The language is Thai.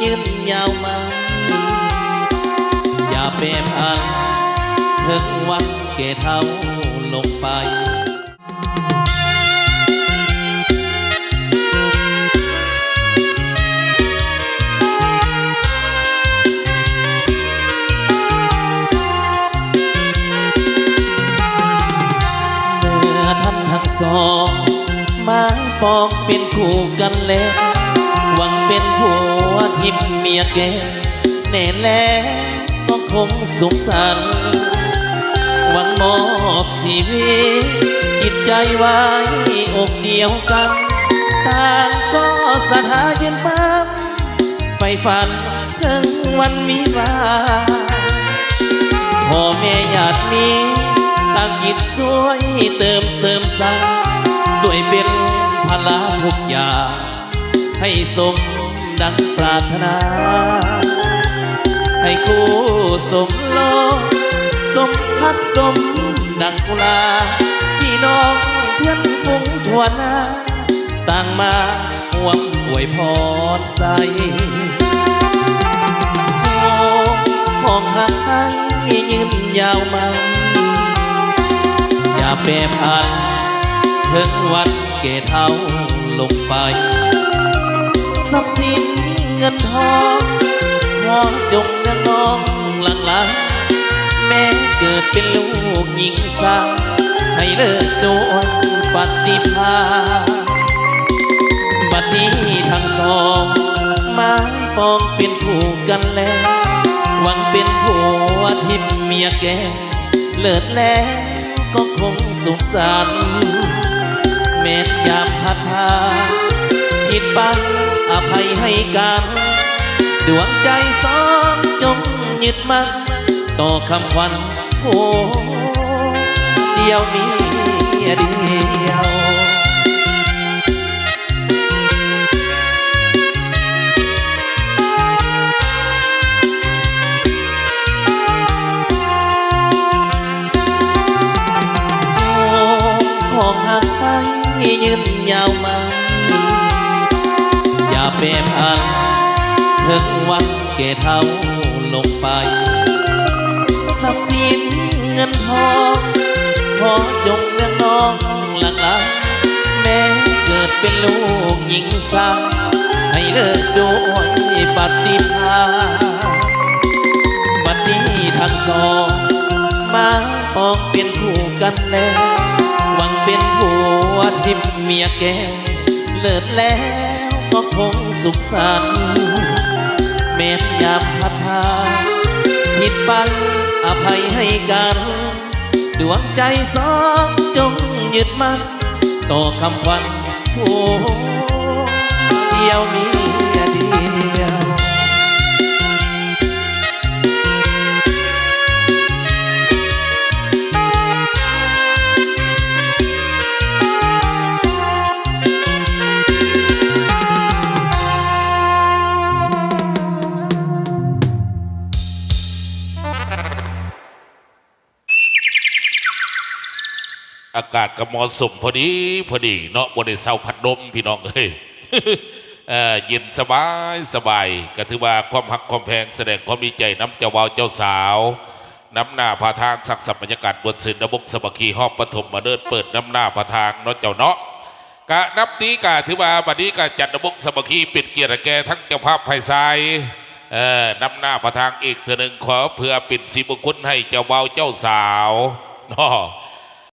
ยืนยาวมาอย่าเปรพันถึงวันเกเท่าลงไปทั้งสองมาปองเป็นคู่กันแล้วหวังเป็นผัวทิพเมียแกแน่แล้วก็คงสุขสันต์หวังมอบชีวิตจิตใจไว้อกเดียวกันต่างก็ศรัทธายืนมั่นไปฝันถึงวันวิวาพ่อแม่ญาติมีต่างจิตสวยเติมเสริมสร้างสวยเป็นพลาทุกอย่างให้สมดังปรารถนาให้คู่สมโลสมพักสมดังกุลาพี่น้องเพื่อนฝูงทั่วหน้าต่างมาห่วงอวยพรใสโชคของหักให้ยืนยาวมาอย่าเปรพันถึงวันเกเท่าลงไปทรัพย์สินเงินทองขอจงเนื้อน้องหลังหลังแม้เกิดเป็นลูกหญิงสาวให้เลิกด้วยปฏิภาณบัดนี้ทั้งสองไม้ปองเป็นคู่กันแล้วหวังเป็นผัวทิพเมียแกเลิศแล้วก็คงสุขสันต์เม็ดยามพัดพาผิดบังอภัยให้กันดวงใจสองจงยึดมั่นต่อคำขวัญโอ้เดียวนี้เดียวของหักไปยืนยาวมาอย่าเปรพันถึงวันเกเท่าลงไปทรัพย์สินเงินทองขอจงเลี้ยงน้องหลังหลังแม้เกิดเป็นลูกหญิงสาวให้เลิกด้วยปฏิภาณบัดนี้ทั้งสองมาปองเป็นคู่กันแล้วหวังเป็นผัวทิพเมียแกเลิศแล้วก็คงสุขสันต์เม็ดยามพัดพาผิดบังอภัยให้กันดวงใจสองจงยึดมั่นต่อคำขวัญโอ้เดียวนี้เดียวอากาศกับมอสมพอดีเนาะบนเสาพัดลมพี่น้องเอ้ย เย็นสบายก็ถือว่าความหักความแพงแสดงความดีใจน้ำเจ้าบ่าวเจ้าสาวน้ำหน้าพาทางสักสัมบรรยากาศบนสื่อนบกสบักีหอบปฐมมาเดินเปิดน้ำหน้าพาทางเนาะเจ้าเนาะกะนับนี้กะถือว่าบัดนี้กะจัดนบกสบักีปิดเกียรติแก่ทั้งเจ้าภาพไพศาลน้ำหน้าพาทางอีกเถื่อหนึ่งขอเพื่อปิดสีบุญคุณให้เจ้าบ่าวเจ้าสาวเนาะ